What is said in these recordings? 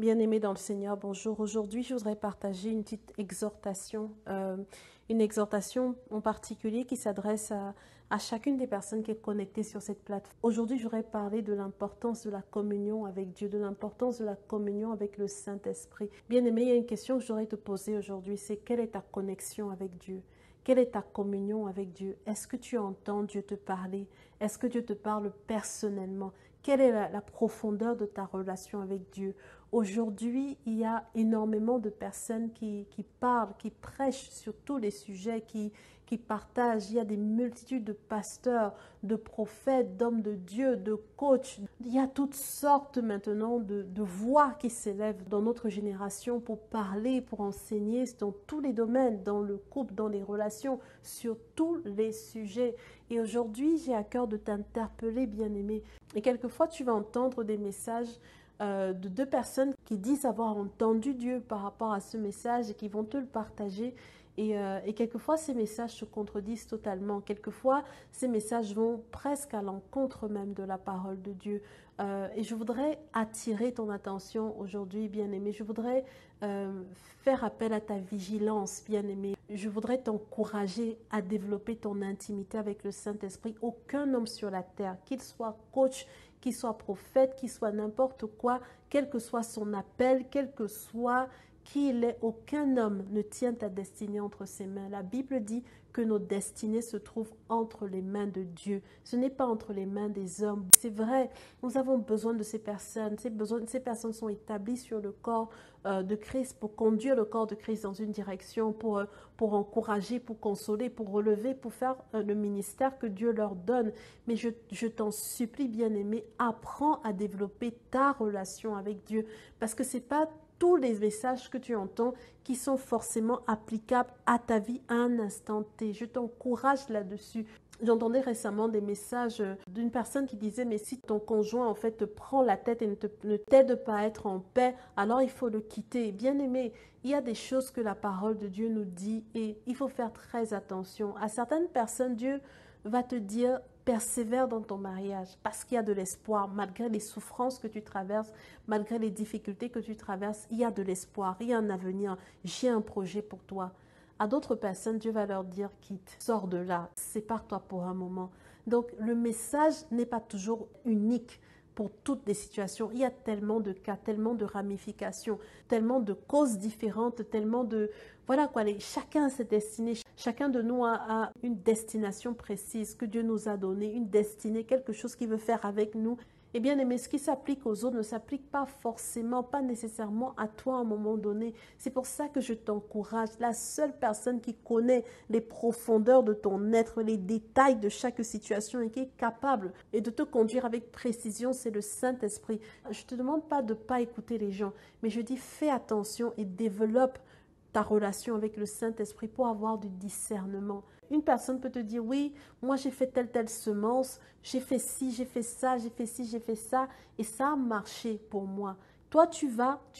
Bien-aimés dans le Seigneur, bonjour. Aujourd'hui, je voudrais partager une petite exhortation, une exhortation en particulier qui s'adresse à chacune des personnes qui est connectée sur cette plateforme. Aujourd'hui, je voudrais parler de l'importance de la communion avec Dieu, de l'importance de la communion avec le Saint-Esprit. Bien-aimé, il y a une question que je voudrais te poser aujourd'hui, c'est quelle est ta connexion avec Dieu? Quelle est ta communion avec Dieu? Est-ce que tu entends Dieu te parler? Est-ce que Dieu te parle personnellement? Quelle est la profondeur de ta relation avec Dieu? Aujourd'hui, il y a énormément de personnes qui parlent, qui prêchent sur tous les sujets, qui partagent. Il y a des multitudes de pasteurs, de prophètes, d'hommes de Dieu, de coachs. Il y a toutes sortes maintenant de voix qui s'élèvent dans notre génération pour parler, pour enseigner dans tous les domaines, dans le couple, dans les relations, sur tous les sujets. Et aujourd'hui, j'ai à cœur de t'interpeller, bien-aimé. Et quelquefois, tu vas entendre des messages de deux personnes qui disent avoir entendu Dieu par rapport à ce message et qui vont te le partager. Et quelquefois, ces messages se contredisent totalement. Quelquefois, ces messages vont presque à l'encontre même de la parole de Dieu. Et je voudrais attirer ton attention aujourd'hui, bien-aimé. Je voudrais faire appel à ta vigilance, bien-aimé. Je voudrais t'encourager à développer ton intimité avec le Saint-Esprit. Aucun homme sur la terre, qu'il soit coach, qu'il soit prophète, qu'il soit n'importe quoi, quel que soit son appel, quel que soit qui il est, aucun homme ne tient ta destinée entre ses mains. La Bible dit que nos destinées se trouvent entre les mains de Dieu. Ce n'est pas entre les mains des hommes. C'est vrai, nous avons besoin de ces personnes. Ces personnes sont établies sur le corps de Christ pour conduire le corps de Christ dans une direction, pour encourager, pour consoler, pour relever, pour faire le ministère que Dieu leur donne. Mais je t'en supplie, bien-aimé, apprends à développer ta relation avec Dieu parce que c'est pas tous les messages que tu entends qui sont forcément applicables à ta vie à un instant T. Je t'encourage là-dessus. J'entendais récemment des messages d'une personne qui disait « Mais si ton conjoint en fait te prend la tête et ne t'aide pas à être en paix, alors il faut le quitter. » Bien-aimé, il y a des choses que la parole de Dieu nous dit et il faut faire très attention. À certaines personnes, Dieu va te dire persévère dans ton mariage parce qu'il y a de l'espoir. Malgré les souffrances que tu traverses, malgré les difficultés que tu traverses, il y a de l'espoir, il y a un avenir. J'ai un projet pour toi. À d'autres personnes, Dieu va leur dire quitte, sors de là, sépare-toi pour un moment. Donc le message n'est pas toujours unique pour toutes les situations. Il y a tellement de cas, tellement de ramifications, tellement de causes différentes, tellement de... Voilà quoi, chacun a ses destinées. Chacun de nous a une destination précise que Dieu nous a donnée, une destinée, quelque chose qu'il veut faire avec nous. Et bien aimé, ce qui s'applique aux autres ne s'applique pas forcément, pas nécessairement à toi à un moment donné. C'est pour ça que je t'encourage. La seule personne qui connaît les profondeurs de ton être, les détails de chaque situation et qui est capable et de te conduire avec précision, c'est le Saint-Esprit. Je ne te demande pas de ne pas écouter les gens, mais je dis fais attention et développe ta relation avec le Saint-Esprit pour avoir du discernement. Une personne peut te dire, oui, moi j'ai fait telle semence, j'ai fait ci, j'ai fait ça, j'ai fait ci, j'ai fait ça, et ça a marché pour moi. Toi, tu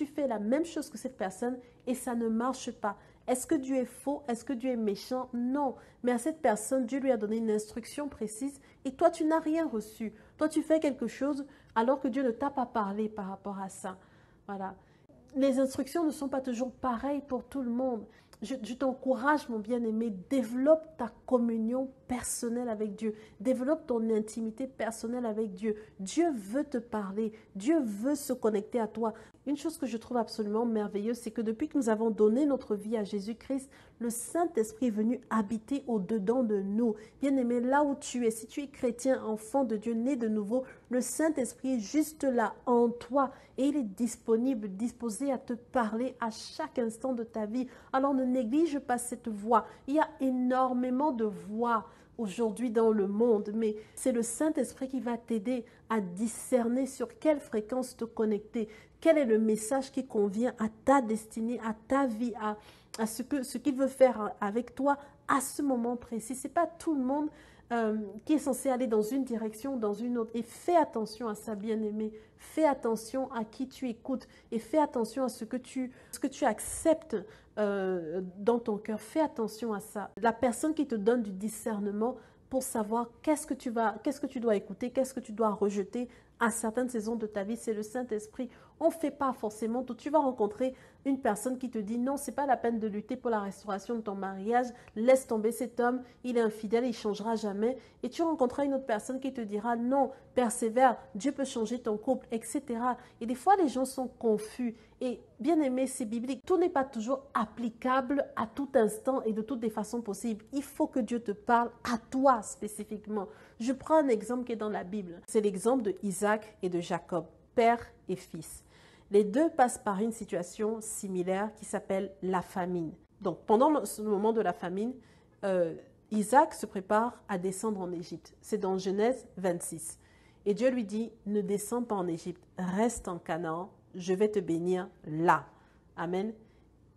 fais la même chose que cette personne et ça ne marche pas. Est-ce que Dieu est faux? Est-ce que Dieu est méchant? Non. Mais à cette personne, Dieu lui a donné une instruction précise et toi, tu n'as rien reçu. Toi, tu fais quelque chose alors que Dieu ne t'a pas parlé par rapport à ça. Voilà. Les instructions ne sont pas toujours pareilles pour tout le monde. Je t'encourage, mon bien-aimé, développe ta communion personnelle avec Dieu. Développe ton intimité personnelle avec Dieu. Dieu veut te parler. Dieu veut se connecter à toi. Une chose que je trouve absolument merveilleuse, c'est que depuis que nous avons donné notre vie à Jésus-Christ, le Saint-Esprit est venu habiter au-dedans de nous. Bien-aimé, là où tu es, si tu es chrétien, enfant de Dieu, né de nouveau, le Saint-Esprit est juste là, en toi. Et il est disponible, disposé à te parler à chaque instant de ta vie. Alors ne néglige pas cette voix. Il y a énormément de voix aujourd'hui dans le monde, mais c'est le Saint-Esprit qui va t'aider à discerner sur quelle fréquence te connecter, quel est le message qui convient à ta destinée, à ta vie, à ce qu'il veut faire avec toi à ce moment précis. Ce n'est pas tout le monde qui est censé aller dans une direction ou dans une autre. Et fais attention à ça, bien-aimé. Fais attention à qui tu écoutes et fais attention à ce que tu acceptes dans ton cœur. Fais attention à ça. La personne qui te donne du discernement pour savoir qu'est-ce que tu dois écouter, qu'est-ce que tu dois rejeter à certaines saisons de ta vie, c'est le Saint-Esprit. On ne fait pas forcément tout. Tu vas rencontrer une personne qui te dit non, c'est pas la peine de lutter pour la restauration de ton mariage, laisse tomber cet homme, il est infidèle, il ne changera jamais. Et tu rencontreras une autre personne qui te dira non, persévère, Dieu peut changer ton couple, etc. Et des fois, les gens sont confus. Et bien aimé, c'est biblique. Tout n'est pas toujours applicable à tout instant et de toutes les façons possibles. Il faut que Dieu te parle à toi spécifiquement. Je prends un exemple qui est dans la Bible. C'est l'exemple de Isaac et de Jacob, père et fils. Les deux passent par une situation similaire qui s'appelle la famine. Donc, pendant ce moment de la famine, Isaac se prépare à descendre en Égypte. C'est dans Genèse 26. Et Dieu lui dit, ne descends pas en Égypte, reste en Canaan, je vais te bénir là. Amen.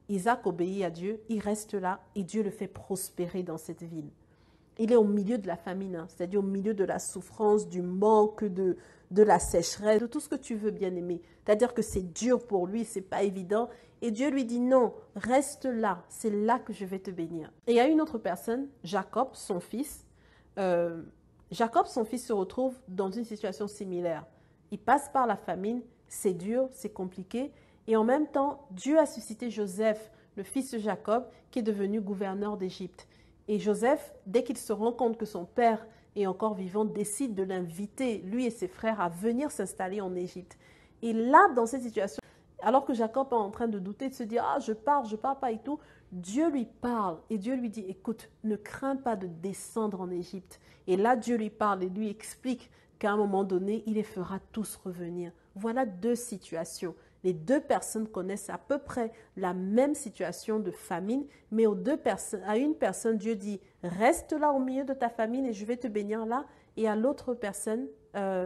Isaac obéit à Dieu, il reste là et Dieu le fait prospérer dans cette ville. Il est au milieu de la famine, hein, c'est-à-dire au milieu de la souffrance, du manque, de la sécheresse, de tout ce que tu veux, bien-aimé. C'est-à-dire que c'est dur pour lui, c'est pas évident. Et Dieu lui dit non, reste là, c'est là que je vais te bénir. Et il y a une autre personne, Jacob, son fils. Jacob, son fils, se retrouve dans une situation similaire. Il passe par la famine, c'est dur, c'est compliqué. Et en même temps, Dieu a suscité Joseph, le fils de Jacob, qui est devenu gouverneur d'Égypte. Et Joseph, dès qu'il se rend compte que son père est encore vivant, décide de l'inviter, lui et ses frères, à venir s'installer en Égypte. Et là, dans cette situation, alors que Jacob est en train de douter, de se dire « Ah, je pars pas et tout », Dieu lui parle et Dieu lui dit « Écoute, ne crains pas de descendre en Égypte. » Et là, Dieu lui parle et lui explique qu'à un moment donné, il les fera tous revenir. Voilà deux situations. Les deux personnes connaissent à peu près la même situation de famine, mais à une personne, Dieu dit « Reste là au milieu de ta famine et je vais te bénir là. » Et à l'autre personne,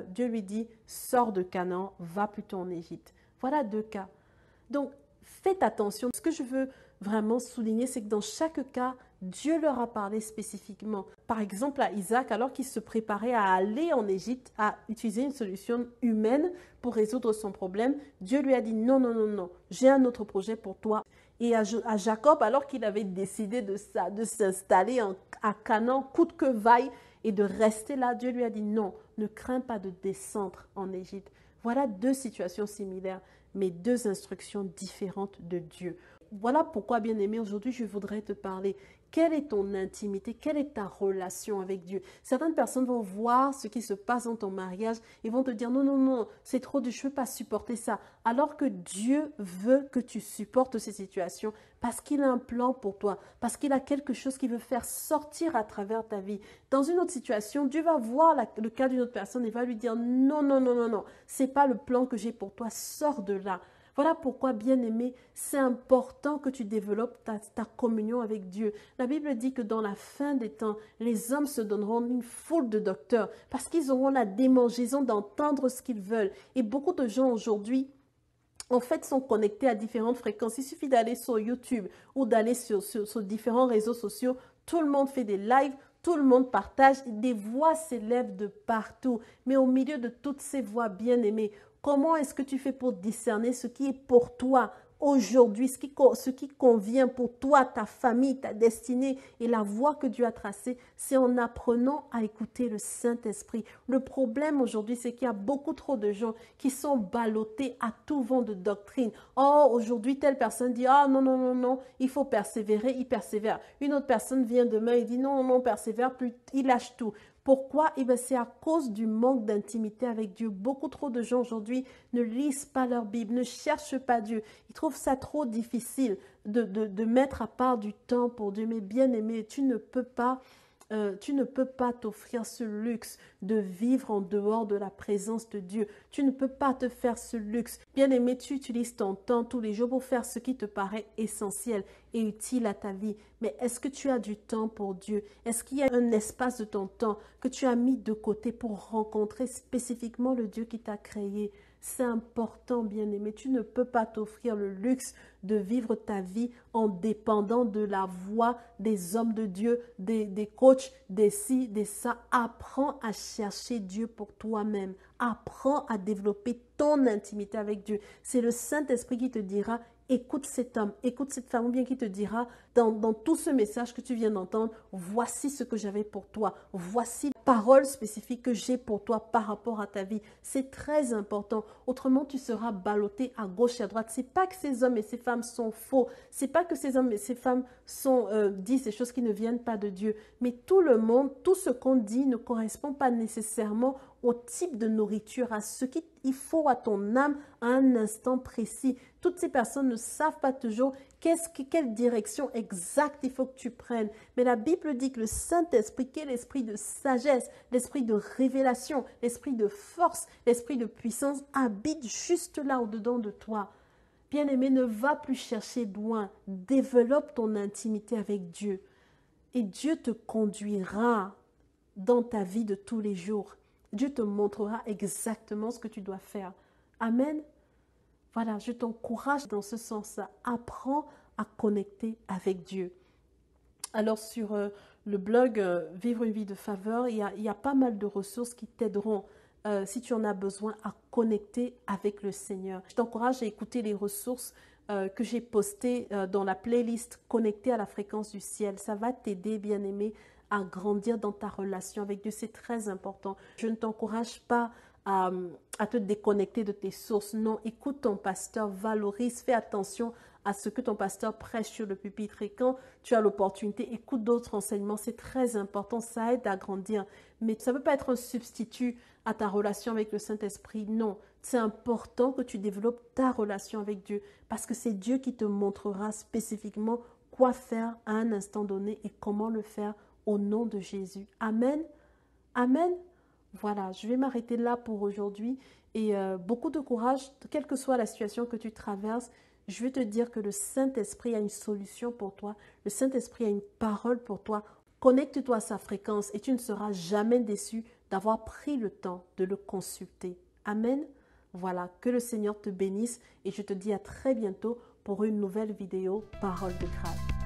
Dieu lui dit « Sors de Canaan, va plutôt en Égypte. » Voilà deux cas. Donc, faites attention. Ce que je veux vraiment souligner, c'est que dans chaque cas, Dieu leur a parlé spécifiquement. Par exemple, à Isaac, alors qu'il se préparait à aller en Égypte, à utiliser une solution humaine pour résoudre son problème, Dieu lui a dit non, non, non, non, j'ai un autre projet pour toi. Et à Jacob, alors qu'il avait décidé de s'installer à Canaan, coûte que vaille, et de rester là, Dieu lui a dit non, ne crains pas de descendre en Égypte. Voilà deux situations similaires, mais deux instructions différentes de Dieu. Voilà pourquoi, bien-aimé, aujourd'hui, je voudrais te parler. Quelle est ton intimité? Quelle est ta relation avec Dieu? Certaines personnes vont voir ce qui se passe dans ton mariage et vont te dire non, non, non, c'est trop dur, je ne peux pas supporter ça. Alors que Dieu veut que tu supportes ces situations parce qu'il a un plan pour toi, parce qu'il a quelque chose qu'il veut faire sortir à travers ta vie. Dans une autre situation, Dieu va voir le cas d'une autre personne et va lui dire non, non, non, non, non, ce n'est pas le plan que j'ai pour toi, sors de là. Voilà pourquoi, bien-aimé, c'est important que tu développes ta communion avec Dieu. La Bible dit que dans la fin des temps, les hommes se donneront une foule de docteurs parce qu'ils auront la démangeaison d'entendre ce qu'ils veulent. Et beaucoup de gens aujourd'hui, en fait, sont connectés à différentes fréquences. Il suffit d'aller sur YouTube ou d'aller sur différents réseaux sociaux. Tout le monde fait des lives. Tout le monde partage, des voix s'élèvent de partout. Mais au milieu de toutes ces voix bien-aimées, comment est-ce que tu fais pour discerner ce qui est pour toi aujourd'hui, ce qui convient pour toi, ta famille, ta destinée et la voie que Dieu a tracée? C'est en apprenant à écouter le Saint-Esprit. Le problème aujourd'hui, c'est qu'il y a beaucoup trop de gens qui sont ballottés à tout vent de doctrine. Oh, aujourd'hui, telle personne dit, ah non, non, non, non, il faut persévérer, il persévère. Une autre personne vient demain et dit, non, non, persévère plus, il lâche tout. Pourquoi? Eh bien, c'est à cause du manque d'intimité avec Dieu. Beaucoup trop de gens aujourd'hui ne lisent pas leur Bible, ne cherchent pas Dieu. Ils trouvent ça trop difficile de mettre à part du temps pour Dieu. Mais bien aimé, tu ne peux pas t'offrir ce luxe de vivre en dehors de la présence de Dieu. Tu ne peux pas te faire ce luxe. Bien-aimé, tu utilises ton temps tous les jours pour faire ce qui te paraît essentiel et utile à ta vie. Mais est-ce que tu as du temps pour Dieu? Est-ce qu'il y a un espace de ton temps que tu as mis de côté pour rencontrer spécifiquement le Dieu qui t'a créé? C'est important, bien-aimé. Tu ne peux pas t'offrir le luxe de vivre ta vie en dépendant de la voix des hommes de Dieu, des coachs, des ci, des ça. Apprends à chercher Dieu pour toi-même. Apprends à développer ton intimité avec Dieu. C'est le Saint-Esprit qui te dira, écoute cet homme, écoute cette femme, ou bien qui te dira dans tout ce message que tu viens d'entendre, voici ce que j'avais pour toi, voici la parole spécifique que j'ai pour toi par rapport à ta vie. C'est très important. Autrement, tu seras ballotté à gauche et à droite. C'est pas que ces hommes et ces femmes sont faux. C'est pas que ces hommes et ces femmes disent ces choses qui ne viennent pas de Dieu. Mais tout le monde, tout ce qu'on dit ne correspond pas nécessairement au type de nourriture, à ce qu'il faut à ton âme à un instant précis. Toutes ces personnes ne savent pas toujours quelle direction exacte il faut que tu prennes. Mais la Bible dit que le Saint-Esprit, qui est l'esprit de sagesse, l'esprit de révélation, l'esprit de force, l'esprit de puissance, habite juste là au-dedans de toi. Bien-aimé, ne va plus chercher loin. Développe ton intimité avec Dieu. Et Dieu te conduira dans ta vie de tous les jours. Dieu te montrera exactement ce que tu dois faire. Amen. Voilà, je t'encourage dans ce sens-là. Apprends à connecter avec Dieu. Alors sur le blog Vivre une vie de faveur, il y a pas mal de ressources qui t'aideront si tu en as besoin à connecter avec le Seigneur. Je t'encourage à écouter les ressources que j'ai postées dans la playlist Connecter à la fréquence du ciel. Ça va t'aider, bien-aimé, à grandir dans ta relation avec Dieu. C'est très important. Je ne t'encourage pas à te déconnecter de tes sources. Non, écoute ton pasteur, valorise, fais attention à ce que ton pasteur prêche sur le pupitre. Et quand tu as l'opportunité, écoute d'autres enseignements. C'est très important, ça aide à grandir. Mais ça ne peut pas être un substitut à ta relation avec le Saint-Esprit. Non, c'est important que tu développes ta relation avec Dieu parce que c'est Dieu qui te montrera spécifiquement quoi faire à un instant donné et comment le faire au nom de Jésus. Amen. Amen. Voilà, je vais m'arrêter là pour aujourd'hui et beaucoup de courage, quelle que soit la situation que tu traverses. Je veux te dire que le Saint-Esprit a une solution pour toi. Le Saint-Esprit a une parole pour toi. Connecte-toi à sa fréquence et tu ne seras jamais déçu d'avoir pris le temps de le consulter. Amen. Voilà, que le Seigneur te bénisse et je te dis à très bientôt pour une nouvelle vidéo Parole de grâce.